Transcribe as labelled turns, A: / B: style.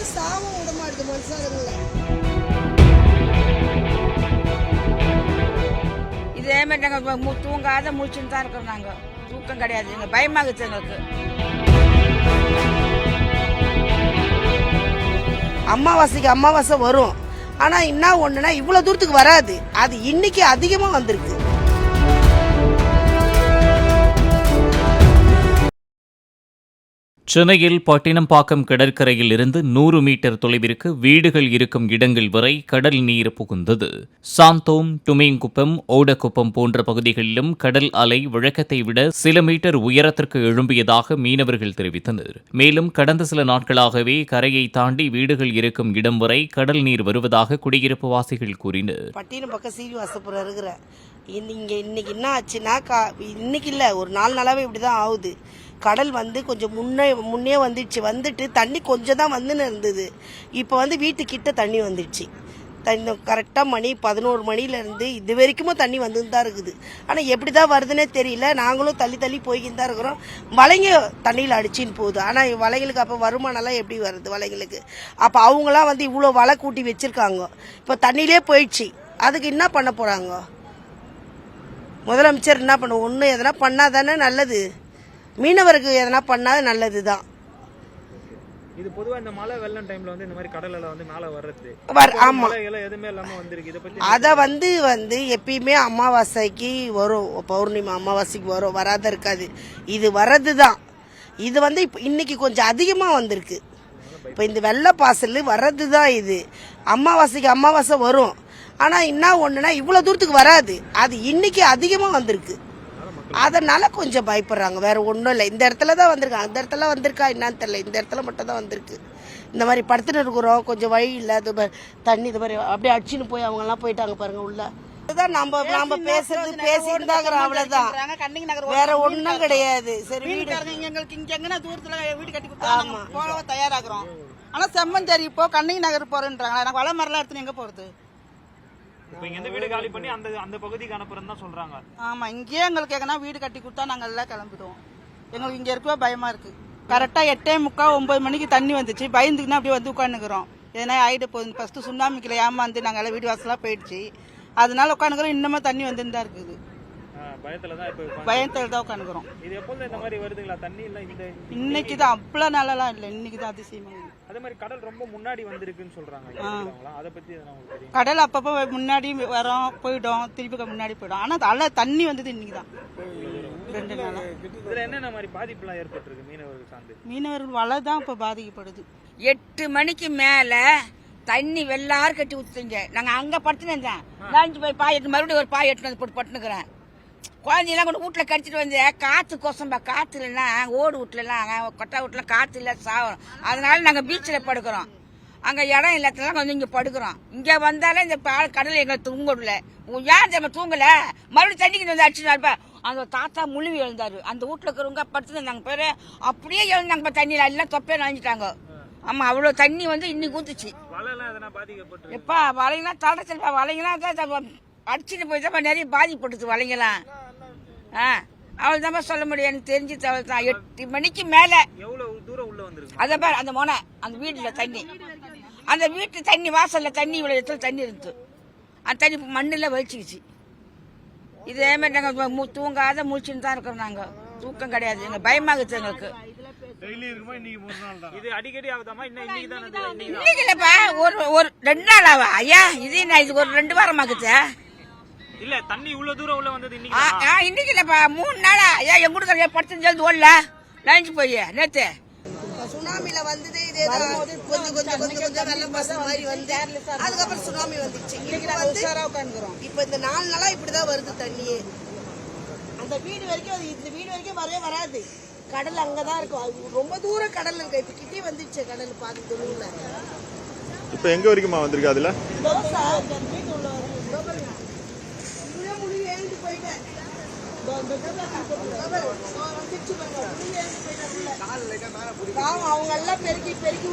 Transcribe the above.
A: வந்து சாவம் விட மாட்டுது மனுஷங்களை.
B: இதே மாதிரி நாங்கள் தூங்காத முடிச்சுன்னு தான் இருக்கிறோம். நாங்கள் தூக்கம் கிடையாது, எங்களுக்கு பயமாகுது. எங்களுக்கு
A: அமாவாசை வரும். ஆனா என்ன ஒண்ணுனா இவ்வளவு தூரத்துக்கு வராது. அது இன்னைக்கு அதிகமா வந்திருக்கு.
C: சென்னையில் பட்டினம்பாக்கம் கடற்கரையில் இருந்து 100 மீட்டர் தொலைவிற்கு வீடுகள் இருக்கும் இடங்கள் வரை கடல் நீர் புகுந்தது. சாந்தோம், டுமேங்குப்பம், ஓடக்குப்பம் போன்ற பகுதிகளிலும் கடல் அலை வழக்கத்தை விட சில மீட்டர் உயரத்திற்கு எழும்பியதாக மீனவர்கள் தெரிவித்தனர். மேலும் கடந்த சில நாட்களாகவே கரையை தாண்டி வீடுகள் இருக்கும் இடம் வரை கடல் நீர் வருவதாக குடியிருப்பு வாசிகள் கூறினர்.
A: பட்டினம்பாக்கம் சீனிவாசபுரம் இருக்கிற இன்னைக்கு என்ன ஆச்சுன்னா, இன்னைக்கு இல்ல ஒரு 4 நாளாவே இப்படிதான் ஆகுது. கடல் வந்து கொஞ்சம் முன்னே வந்துட்டு தண்ணி கொஞ்சம் தான் வந்துன்னு இருந்தது. இப்போ வந்து வீட்டுக்கிட்ட தண்ணி வந்துடுச்சு. கரெக்டாக மணி 11 மணிலேருந்து இது வரைக்கும் தண்ணி வந்துன்னு தான் இருக்குது. ஆனால் எப்படி தான் வருதுன்னே தெரியல. நாங்களும் தள்ளி போய்கிட்டு தான் இருக்கிறோம். வலைங்க தண்ணியில் அடிச்சின்னு போகுது. ஆனால் வலைங்களுக்கு அப்போ வருமானம்லாம் எப்படி வருது வலைங்களுக்கு? அப்போ அவங்களாம் வந்து இவ்வளோ வலை கூட்டி வச்சுருக்காங்க. இப்போ தண்ணியிலே போயிடுச்சு. அதுக்கு என்ன பண்ண போகிறாங்க? முதலமைச்சர் என்ன பண்ணுவோம்? ஒன்று எதனா பண்ணால் தானே நல்லது. மீனவருக்கு எதனா பண்ணாது நல்லது தான்.
D: இது பொதுவா இந்த மழை வெள்ளம் டைம்ல வந்து இந்த மாதிரி கடல்ல வந்து மேல வர்றது.
A: ஆமா,
D: எதுவுமே இல்லாம வந்திருக்கு. இத பத்தி
A: அத வந்து எப்பயுமே அமாவாசைக்கு வரும், பௌர்ணமி அமாவாசைக்கு வரும், வராத இருக்காது. இது வர்றதுதான். இது வந்து இன்னைக்கு கொஞ்சம் அதிகமா வந்திருக்கு. இப்ப இந்த வெள்ள பாசல் வர்றதுதான். இது அமாவாசை வரும். ஆனா என்ன ஒண்ணுனா இவ்வளவு தூரத்துக்கு வராது. அது இன்னைக்கு அதிகமா வந்திருக்கு. அதனால கொஞ்சம் பயப்படுறாங்க. வேற ஒன்றும் இல்லை. இந்த இடத்துல தான் வந்திருக்காங்க. அந்த இடத்துல வந்திருக்கா என்னன்னு தெரியல. இந்த இடத்துல மட்டும் தான் வந்திருக்கு. இந்த மாதிரி படுத்துட்டு இருக்கிறோம். கொஞ்சம் வழி இல்லை. தண்ணி இது மாதிரி அப்படியே அடிச்சுன்னு போய் அவங்க எல்லாம் போயிட்டாங்க பாருங்க உள்ள. அதுதான் நம்ம பேசியிருந்தாங்கிறோம். அவ்வளவுதான், வேற ஒன்றும் கிடையாது. சரி,
E: எங்களுக்கு இங்க எங்கன்னா தூரத்துல வீடு கட்டி கொடுத்தாங்க, போக தயாராகிறோம். ஆனா செம்மஞ்சேரி இப்போ கண்ணகி நகர் போறேன்றாங்க. எனக்கு வள மரலாம் எடுத்துன்னு எங்க போறது?
D: இப்போ இங்க வீடு காலி பண்ணி அந்த பகுதிக்கு அனுப்புறன்னு தான் சொல்றாங்க.
E: ஆமா, இங்கேயே எங்களுக்கு எங்கன்னா வீடு கட்டி கொடுத்தா நாங்க எல்லாம் கிளம்பிடுவோம். எங்களுக்கு இங்க இருக்கவே பயமா இருக்கு. கரெக்டா 8:45 9 மணிக்கு தண்ணி வந்துச்சு. பயந்துக்குன்னா அப்படியே வந்து உட்காந்துக்கிறோம். எதனா ஆயிட போகுது. ஃபர்ஸ்ட் சுண்ணாமிக்கல ஏமாந்து நாங்க எல்லாம் வீடு வாசலாம் போயிடுச்சு. அதனால உட்காந்துக்கிறோம். இன்னமும் தண்ணி வந்துன்னு தான் இருக்குது. பயத்துல தான் உட்காந்துக்கிறோம்.
D: இது எப்போது இந்த மாதிரி வருதுங்களா தண்ணி? இல்ல
E: இன்னைக்கு தான் அவ்வளோ நாளெல்லாம் இல்லை. இன்னைக்கு தான் அதிசயமா.
D: அதே மாதிரி கடல் ரொம்ப முன்னாடி வந்திருக்குன்னு சொல்றாங்க. அதை பத்தி
E: கடல் அப்பப்போ முன்னாடி வரோம், போயிடும், திருப்பி முன்னாடி போயிடும். ஆனா அலை தண்ணி வந்தது இன்னைக்கு தான் 2 நாளா.
D: இதுல என்னென்ன மாதிரி பாதிப்புலாம் ஏற்பட்டிருக்கு மீனவர்கள் சார்ந்து?
E: மீனவர்கள் வலை தான் இப்ப பாதிக்கப்படுது.
B: 8 மணிக்கு மேல தண்ணி வெள்ளாறு கட்டி ஊத்துங்க. நாங்க அங்க படுத்துனேன். நனைஞ்சு போய் பாய் எட்டு மறுபடியும் ஒரு பாய் எட்டு போட்டு பட்டுனுக்குறேன். குழந்தையெல்லாம் கொண்டு வீட்டுல கடிச்சிட்டு வந்து காத்து கோசம்பா. காத்து இல்லைன்னா ஓடு வீட்டுலாம் கொட்டா வீட்டுல காத்து இல்ல சாவரம். அதனால நாங்க பீச்சில் படுக்கிறோம். அங்க இடம் இல்லாதெல்லாம் கொஞ்சம் இங்க படுக்கிறோம். இங்க வந்தாலே இந்த கடல் எங்களை தூங்கல. ஏன் நம்ம தூங்கல? மறுபடியும் தண்ணிக்கு வந்து அடிச்சுனாருப்பா. அந்த தாத்தா முழுவி எழுந்தாரு. அந்த வீட்டுல இருக்கிறவங்க படுத்து நாங்க பேரு அப்படியே எழுந்தாங்க. தண்ணியில எல்லாம் தொப்பையா நனைஞ்சிட்டாங்க. ஆமா, அவ்வளவு தண்ணி வந்து இன்னைக்கு ஊத்துச்சு. எப்பா வலைங்கெல்லாம் தடச்சல்ப்பா. வலைங்கெல்லாம் அடிச்சுட்டு போய் தான் நிறைய பாதிப்பட்டுச்சு வலைங்கெல்லாம். அவள்தான் சொல்ல முடியும். எனக்கு தெரிஞ்சு 8 மணிக்கு மேல அத பாரு. அந்த மொனை அந்த வீட்டுல தண்ணி, அந்த வீட்டு தண்ணி வாசல்ல தண்ணி இவ்வளவு இடத்துல தண்ணி இருந்துச்சு. அந்த தண்ணி மண்ணுல வலிச்சுக்கிச்சு. இதே மாதிரி நாங்க தூங்காத முடிச்சுன்னு தான் இருக்கிறோம். நாங்க தூக்கம் கிடையாது, எங்களுக்கு பயமாகுது. எங்களுக்கு இன்னைக்கு இல்லப்பா, ஒரு 2 நாள் ஆவா ஐயா. இது இது ஒரு 2 வாரம் ஆகுது.
D: இல்ல தண்ணி இவ்வளவு தூரம் உள்ள வந்தது
B: இன்னைக்கு இல்லப்பா, 3 நாளா. ஏன் எங்க கூட படுத்து சேர்ந்து ஓடல நனைஞ்சு போய் நேத்து
A: சுனாமில வந்தது. இதே கொஞ்சம் வெள்ள பாசம் மாதிரி வந்து அதுக்கப்புறம் சுனாமி வந்துச்சு. இப்ப இந்த 4 நாளா இப்படிதான் வருது தண்ணியே. அந்த வீடு வரைக்கும் இந்த வீடு வரைக்கும் வரவே வராது. கடல் அங்கதான் இருக்கும். ரொம்ப தூரம் கடல் இருக்கு. இப்ப கிட்டே வந்துச்சு கடல். பாதி தூரம்ல.
F: இப்ப எங்க வரைக்குமா வந்திருக்கு? அதுல
A: அவங்க எல்லாம் பெருக்கி விட்டு